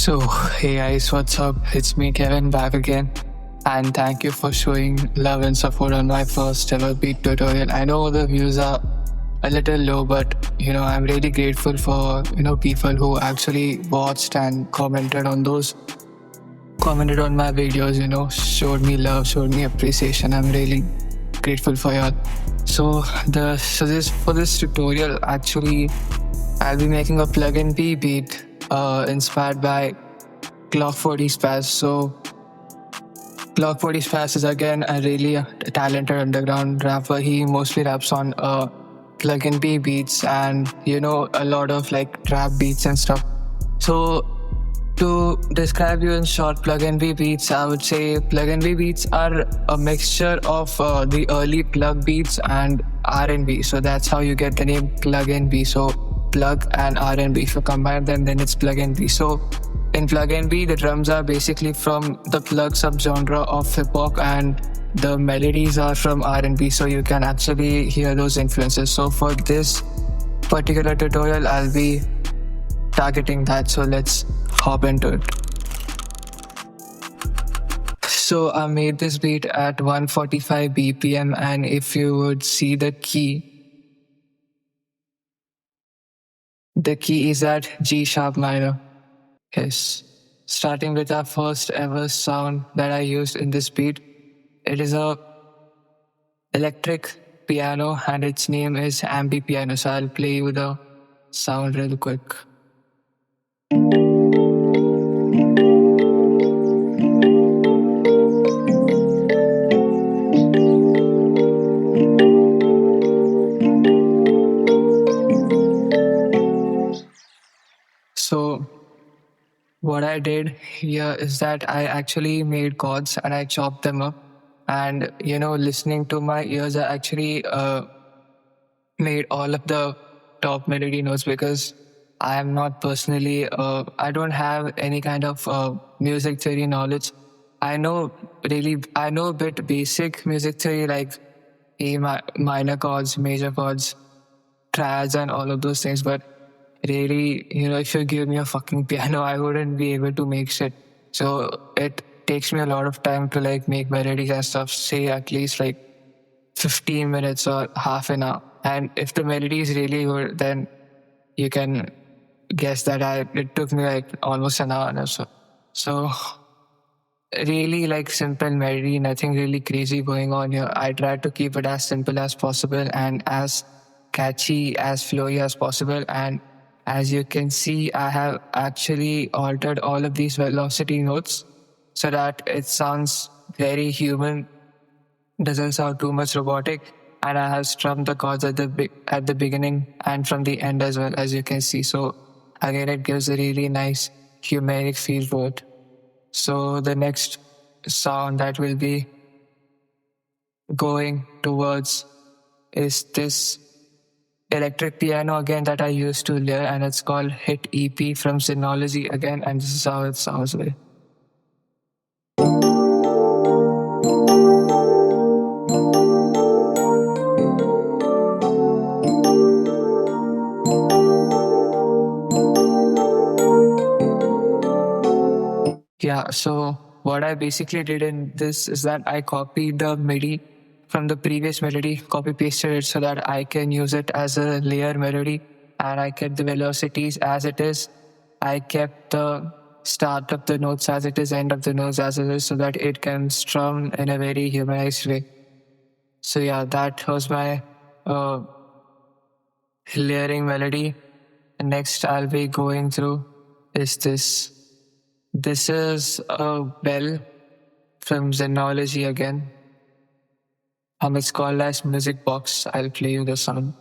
So, hey guys, what's up? It's me, Kevin, back again. And thank you for showing love and support on my first ever beat tutorial. I know the views are a little low, but I'm really grateful for, people who actually watched and commented on my videos, showed me love, showed me appreciation. I'm really grateful for y'all. So, for this tutorial, actually, I'll be making a Pluggnb beat inspired by GLOKK40SPAZZ. So GLOKK40SPAZZ is again a really talented underground rapper. He mostly raps on Pluggnb beats and a lot of like trap beats and stuff. So to describe you in short, Pluggnb beats, I would say Pluggnb beats are a mixture of the early Plugg beats and R&B. So that's how you get the name Pluggnb. So Plugg and R&B. If you combine them, then it's Pluggnb. So in Pluggnb, the drums are basically from the Plugg subgenre of hip hop, and the melodies are from R&B. So you can actually hear those influences. So for this particular tutorial, I'll be targeting that. So let's hop into it. So I made this beat at 145 BPM, and if you would see the key is at G sharp minor. Yes. Starting with our first ever sound that I used in this beat. It is a electric piano and its name is ambient piano. So I'll play you the sound real quick. So what I did here is that I actually made chords and I chopped them up. And, listening to my ears, I actually made all of the top melody notes because I am not personally, I don't have any kind of music theory knowledge. I know a bit basic music theory like minor chords, major chords, triads, and all of those things. But really, if you give me a fucking piano, I wouldn't be able to make shit. So it takes me a lot of time to like make melodies and stuff, say at least like 15 minutes or half an hour. And if the melody is really good, then you can guess that it took me like almost an hour or so. So really like simple melody, nothing really crazy going on here. I tried to keep it as simple as possible and as catchy, as flowy as possible. And as you can see, I have actually altered all of these velocity notes so that it sounds very human, doesn't sound too much robotic. And I have strummed the chords at the beginning and from the end as well, as you can see. So again, it gives a really nice humanic feel to it. So the next sound that will be going towards is this electric piano again that I used to layer, and it's called Hit EP from Synology again, and this is how it sounds like. Yeah, so what I basically did in this is that I copied the MIDI from the previous melody, copy pasted it so that I can use it as a layer melody, and I kept the velocities as it is. I kept the start of the notes as it is, end of the notes as it is, so that it can strum in a very humanized way. So yeah, that was my layering melody. And next I'll be going through is this. This is a bell from Synology again. It's called as Music Box. I'll play you the sound.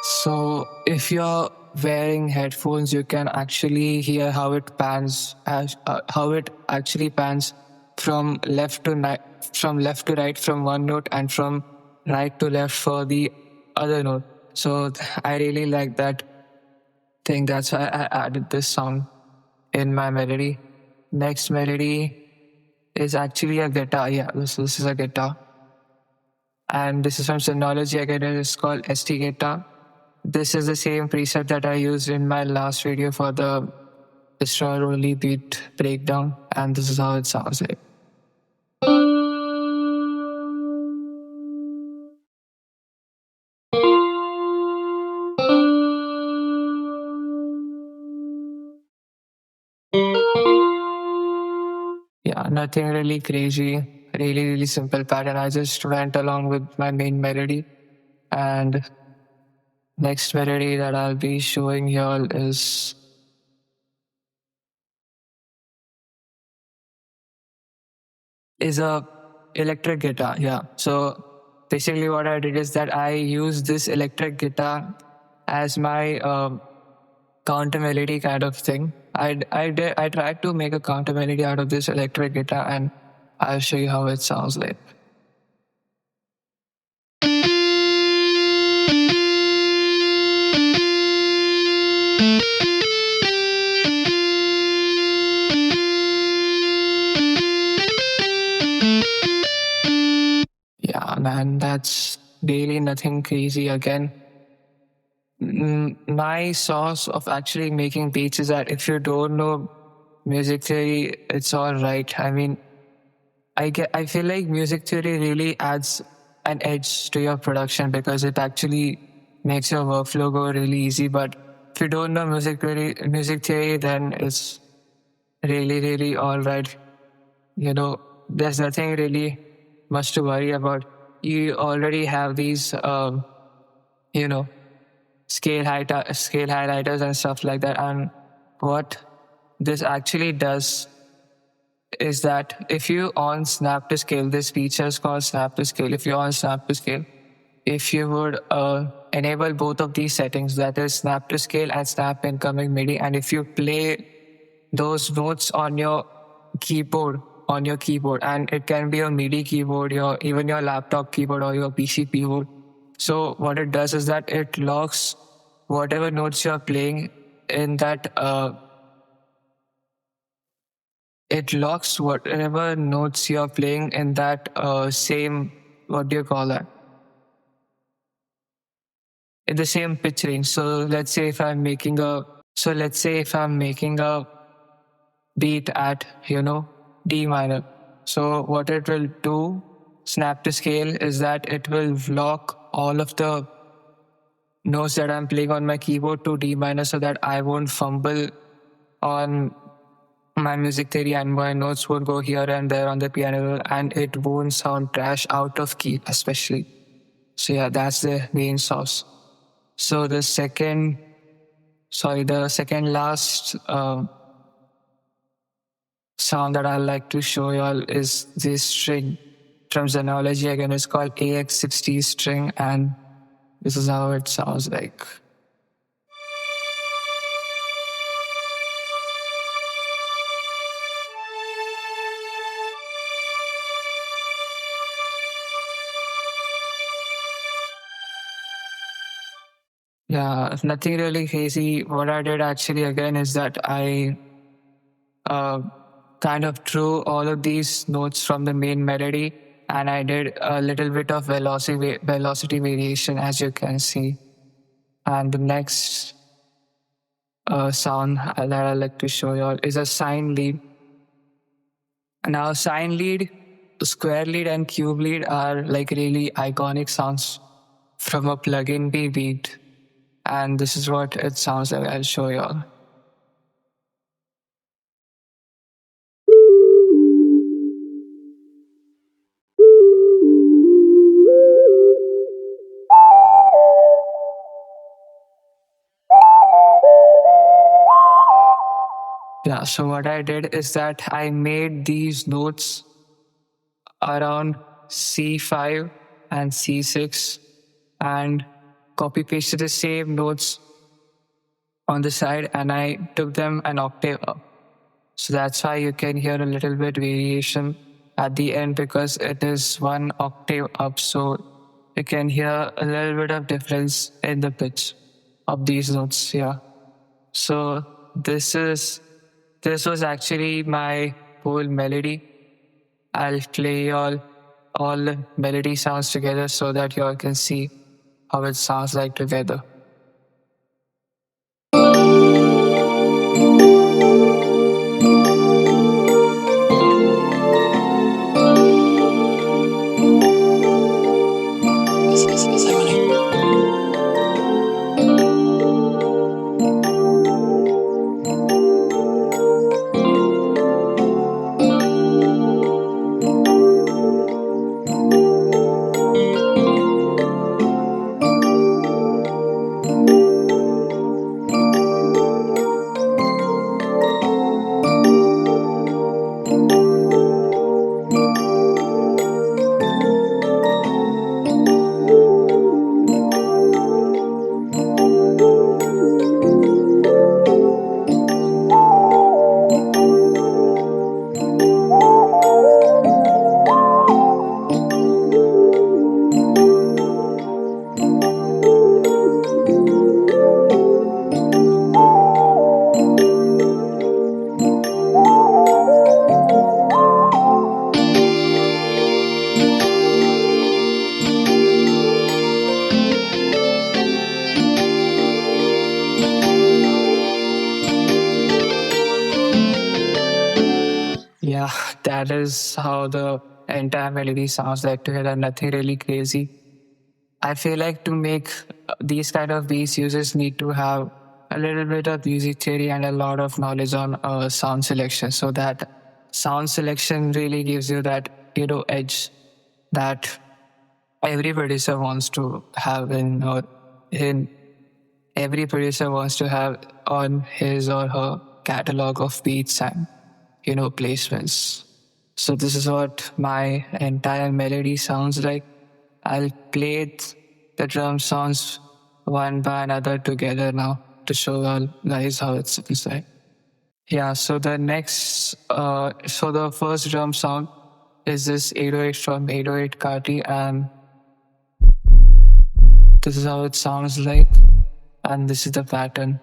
So if you're wearing headphones, you can actually hear how it pans, how it actually pans from left to right from one note and from right to left for the other note. So I really like that thing. That's why I added this sound in my melody. Next melody is actually a guitar. Yeah, this is a guitar. And this is from Synology again. It is called ST guitar. This is the same preset that I used in my last video for the destroy only beat breakdown. And this is how it sounds like. Yeah, nothing really crazy, really simple pattern. I just went along with my main melody. And next melody that I'll be showing y'all is a electric guitar. Yeah. So basically what I did is that I used this electric guitar as my counter melody kind of thing. I tried to make a counter melody out of this electric guitar, and I'll show you how it sounds like. Yeah, man, that's really nothing crazy again. My source of actually making beats is that if you don't know music theory, it's all right. I mean, I feel like music theory really adds an edge to your production because it actually makes your workflow go really easy. But if you don't know music theory, then it's really all right. You know, there's nothing really much to worry about. You already have these, you know, scale highlighters and stuff like that. And what this actually does is that if you on snap to scale, this feature is called snap to scale. If you're on snap to scale, if you would enable both of these settings, that is snap to scale and snap incoming MIDI, and if you play those notes on your keyboard, and it can be a MIDI keyboard, even your laptop keyboard or your PC keyboard. So what it does is that it locks whatever notes you're playing in that it locks whatever notes you're playing in that same, what do you call that, in the same pitch range. So let's say if I'm making a beat at, D minor. So what it will do, snap to scale, is that it will lock all of the notes that I'm playing on my keyboard to D minor so that I won't fumble on my music theory and my notes won't go here and there on the piano and it won't sound trash out of key especially. So yeah, that's the main source. So the second last sound that I'd like to show y'all is this string from Xenology. Again, it's called AX60 string, and this is how it sounds like. Yeah, nothing really crazy. What I did actually again is that I kind of drew all of these notes from the main melody, and I did a little bit of velocity variation, as you can see. And the next sound that I'd like to show you all is a sine lead. Now, sine lead, square lead, and cube lead are like really iconic sounds from a Pluggnb beat. And this is what it sounds like. I'll show you all. Yeah, so what I did is that I made these notes around C5 and C6 and copy pasted the same notes on the side and I took them an octave up. So that's why you can hear a little bit variation at the end because it is one octave up. So you can hear a little bit of difference in the pitch of these notes. Yeah. So this is This was actually my whole melody. I'll play all the melody sounds together so that you all can see how it sounds like together. Yeah, that is how the entire melody sounds like together. Nothing really crazy. I feel like to make these kind of beats, users need to have a little bit of music theory and a lot of knowledge on sound selection. So that sound selection really gives you that edge that every producer wants to have in every producer wants to have on his or her catalog of beats and placements. So this is what my entire melody sounds like. I'll play the drum sounds one by another together now to show you guys how it sounds like. Yeah, so the first drum sound is this 808 from 808 Kati, and this is how it sounds like, and this is the pattern.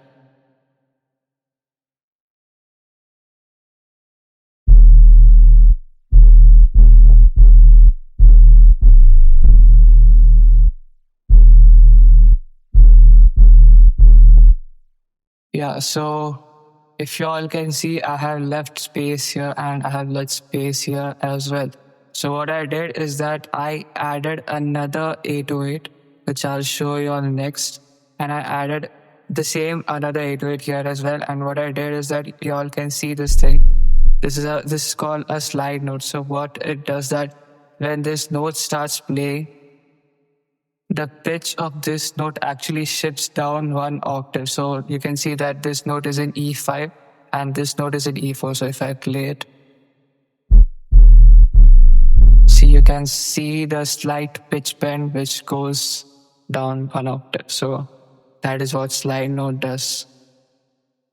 Yeah, so if you all can see, I have left space here and I have left space here as well. So what I did is that I added another 808, which I'll show you on next. And I added the same another 808 here as well. And what I did is that you all can see this thing. This is called a slide note. So what it does that when this note starts playing, the pitch of this note actually shifts down one octave. So you can see that this note is in E5 and this note is in E4. So if I play it, see, you can see the slight pitch bend which goes down one octave. So that is what slide note does.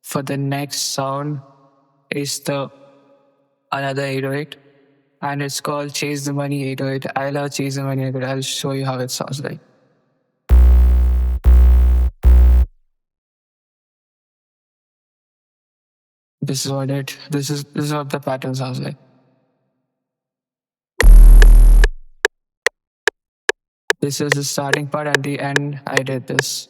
For the next sound is the another 808 and it's called Chase the Money 808. I love Chase the Money 808. I'll show you how it sounds like. This is what the pattern sounds like. This is the starting part, and the end I did this.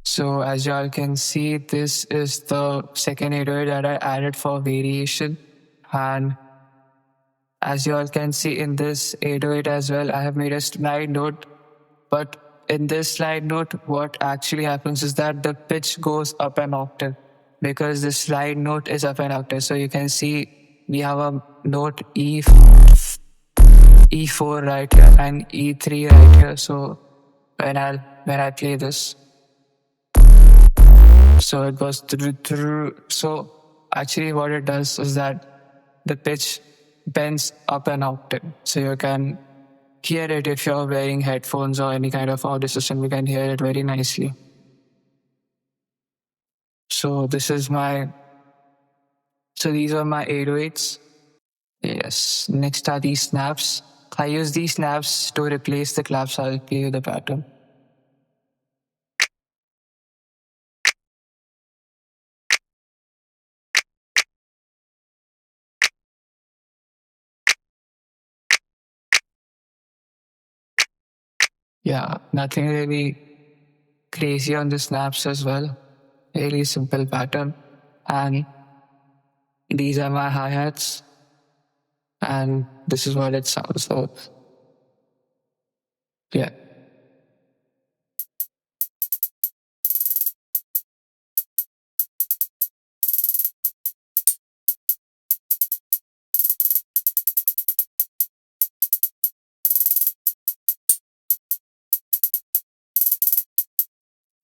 So as y'all can see, this is the second 808 that I added for variation. And as y'all can see in this 808 as well, I have made a slide note. But in this slide note, what actually happens is that the pitch goes up an octave because the slide note is up an octave. So you can see we have a note E4 right here and E3 right here. So when I play this, so it goes through. So actually what it does is that the pitch bends up an octave. So you can hear it if you're wearing headphones or any kind of audio system. You can hear it very nicely. So these are my 808s. Yes. Next are these snaps. I use these snaps to replace the claps. I'll give you the pattern. Yeah, nothing really crazy on the snaps as well. Really simple pattern. And these are my hi-hats. And this is what it sounds like. Yeah.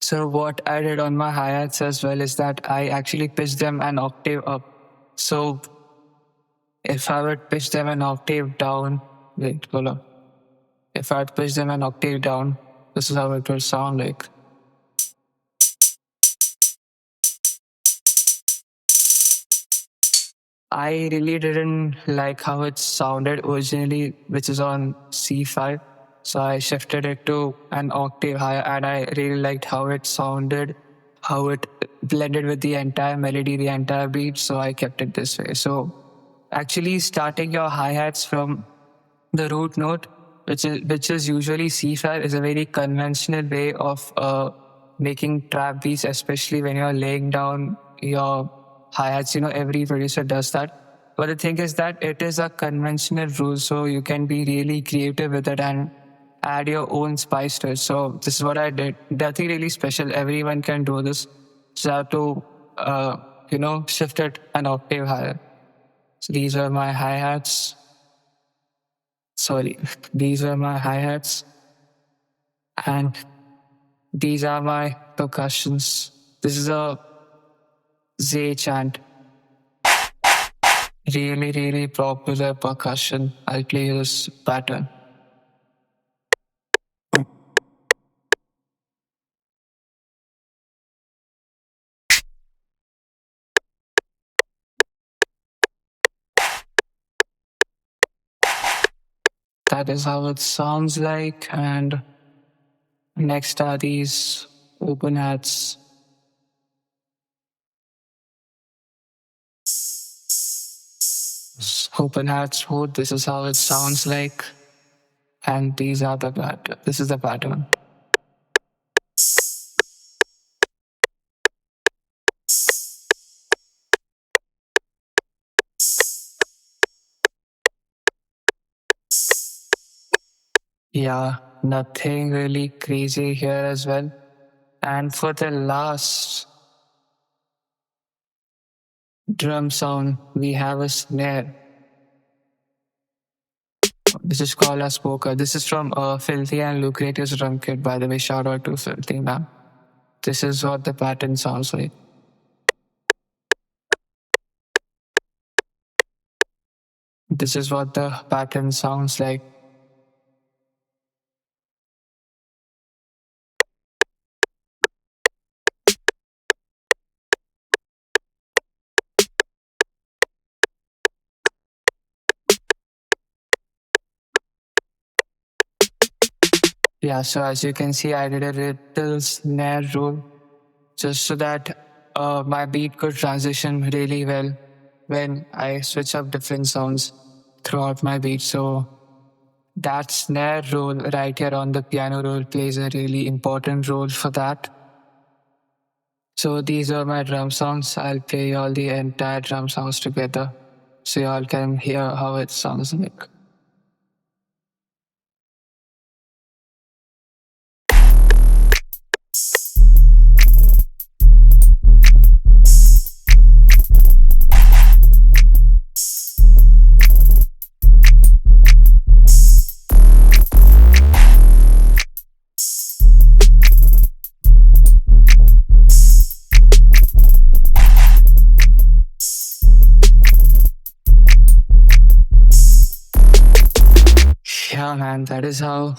So what I did on my hi-hats as well is that I actually pitched them an octave up. So if I would pitch them an octave down, wait, hold on. If I'd pitch them an octave down, this is how it will sound like. I really didn't like how it sounded originally, which is on C5. So I shifted it to an octave higher, and I really liked how it sounded, how it blended with the entire melody, the entire beat. So I kept it this way. So actually, starting your hi hats from the root note, which is usually C5, is a very conventional way of making trap beats, especially when you're laying down your hi-hats. Every producer does that. But the thing is that it is a conventional rule, so you can be really creative with it and add your own spice to it. So this is what I did. Nothing really special. Everyone can do this. So I have to, shift it an octave higher. So these are my hi-hats. Sorry, these are my hi-hats. And these are my percussions. This is a Z chant. Really, really popular percussion. I'll play this pattern. That is how it sounds like. And next are these open hats. Open hats smooth. This is how it sounds like. And these are the pattern. This is the pattern. Yeah, nothing really crazy here as well. And for the last drum sound, we have a snare. This is called as poker. This is from Filthy and Lucratius drum kit, by the way. Shout out to Filthy, man. This is what the pattern sounds like. This is what the pattern sounds like. Yeah, so as you can see, I did a little snare roll just so that my beat could transition really well when I switch up different sounds throughout my beat. So that snare roll right here on the piano roll plays a really important role for that. So these are my drum sounds. I'll play all the entire drum sounds together so y'all can hear how it sounds like. Yeah, man, that is how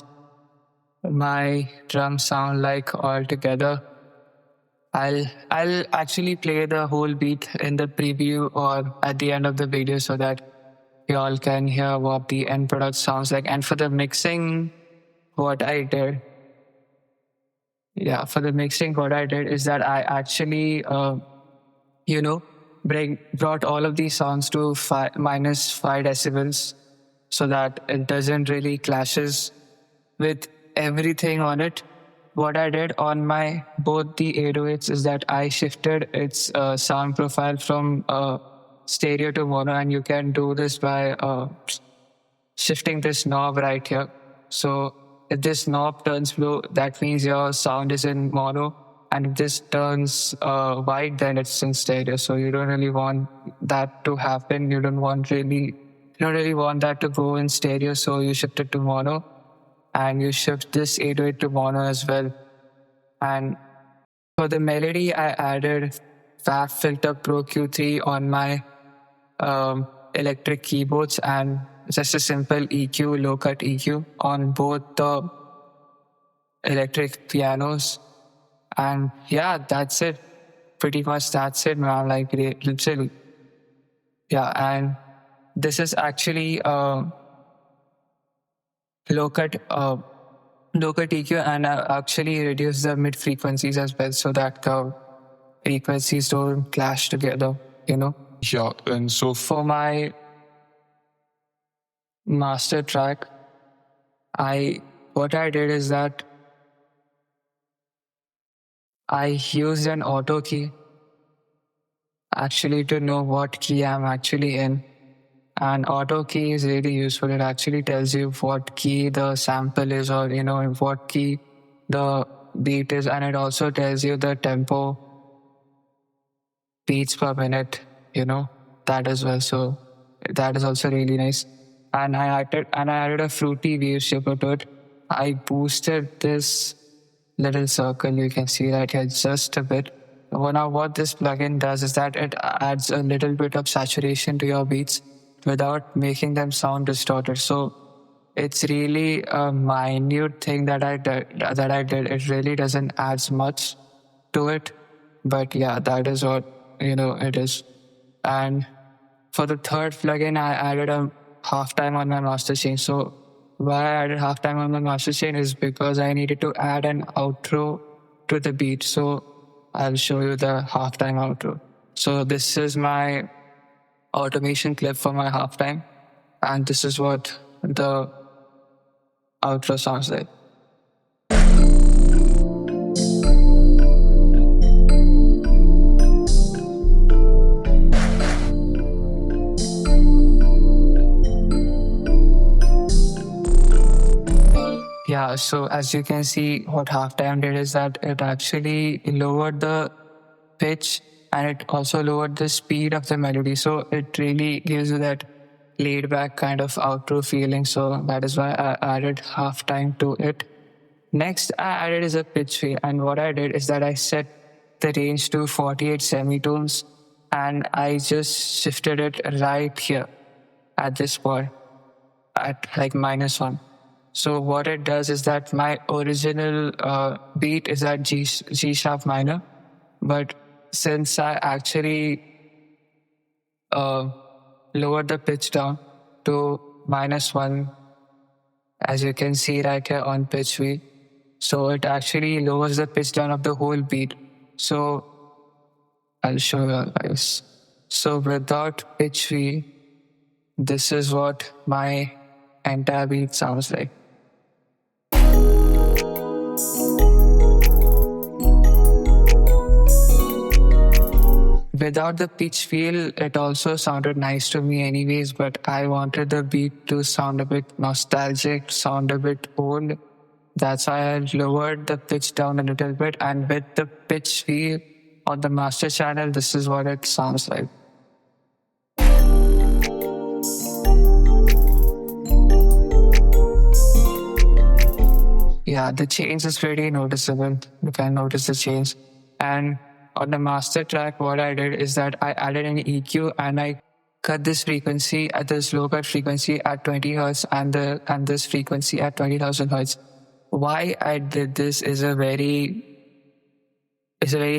my drums sound like all together. I'll actually play the whole beat in the preview or at the end of the video so that y'all can hear what the end product sounds like. And for the mixing, what I did, for the mixing, what I did is that I actually, you know, brought all of these sounds to -5 decibels so that it doesn't really clashes with everything on it. What I did on my both the 808s is that I shifted its sound profile from stereo to mono, and you can do this by shifting this knob right here. So if this knob turns blue, that means your sound is in mono. And if this turns white, then it's in stereo. So you don't really want that to happen. You don't really want that to go in stereo. So you shift it to mono, and you shift this 808 to mono as well. And for the melody, I added FAB Filter Pro Q3 on my electric keyboards and just a simple EQ, low cut EQ on both the electric pianos. And yeah, that's it. Pretty much that's it, man. Like, literally. Yeah, and this is actually low cut EQ, and I actually reduce the mid frequencies as well so that the frequencies don't clash together, you know? Yeah, and so For my master track, what I did is that I used an auto key actually to know what key I'm actually in. And auto key is really useful. It actually tells you what key the sample is, or what key the beat is, and it also tells you the tempo, beats per minute, that as well. So that is also really nice. And I added a fruity wave shaper to it. I boosted this little circle, you can see right here, just a bit. Well, now what this plugin does is that it adds a little bit of saturation to your beats without making them sound distorted. So it's really a minute thing that I did. It really doesn't add much to it, but yeah, that is what it is. And for the third plugin, I added a halftime on my master chain. So why I added halftime on my master chain is because I needed to add an outro to the beat. So I'll show you the halftime outro. So this is my automation clip for my halftime, and this is what the outro sounds like. Yeah, so as you can see, what halftime did is that it actually lowered the pitch, and it also lowered the speed of the melody. So it really gives you that laid back kind of outro feeling. So that is why I added halftime to it. Next, I added is a pitch fade. And what I did is that I set the range to 48 semitones, and I just shifted it right here at this point at like -1. So what it does is that my original beat is at G sharp minor, but since I actually lowered the pitch down to -1, as you can see right here on pitch V, so it actually lowers the pitch down of the whole beat. So I'll show you guys. So without pitch V, this is what my entire beat sounds like. Without the pitch feel, it also sounded nice to me anyways, but I wanted the beat to sound a bit nostalgic, sound a bit old. That's why I lowered the pitch down a little bit, and with the pitch feel on the master channel, this is what it sounds like. Yeah, the change is pretty noticeable. You can notice the change. And on the master track, what I did is that I added an EQ, and I cut this frequency at this low cut frequency at 20 hertz and this frequency at 20,000 hertz. Why I did this is a very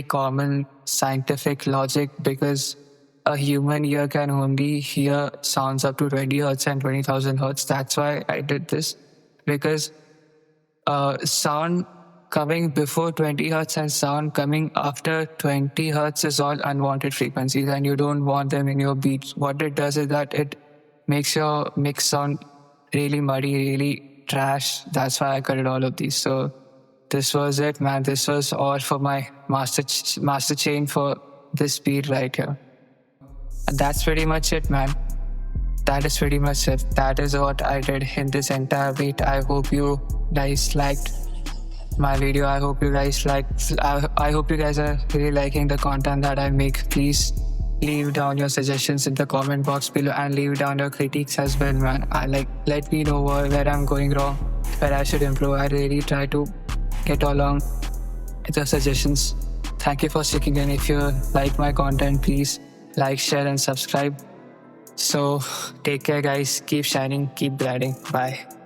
common scientific logic, because a human ear can only hear sounds up to 20 hertz and 20,000 hertz. That's why I did this, because sound coming before 20 hertz and sound coming after 20 hertz is all unwanted frequencies, and you don't want them in your beats. What it does is that it makes your mix sound really muddy, really trash. That's why I cut all of these. So this was it, man. This was all for my master chain for this beat right here. And that's pretty much it, man. That is pretty much it. That is what I did in this entire beat. I hope you guys liked my video. I hope you guys I hope you guys are really liking the content that I make. Please leave down your suggestions in the comment box below and leave down your critiques as well, man. Let me know where I'm going wrong, where I should improve. I really try to get along with your suggestions. Thank you for sticking in. If you like my content, please like, share and subscribe. So take care, guys. Keep shining, keep gliding. Bye.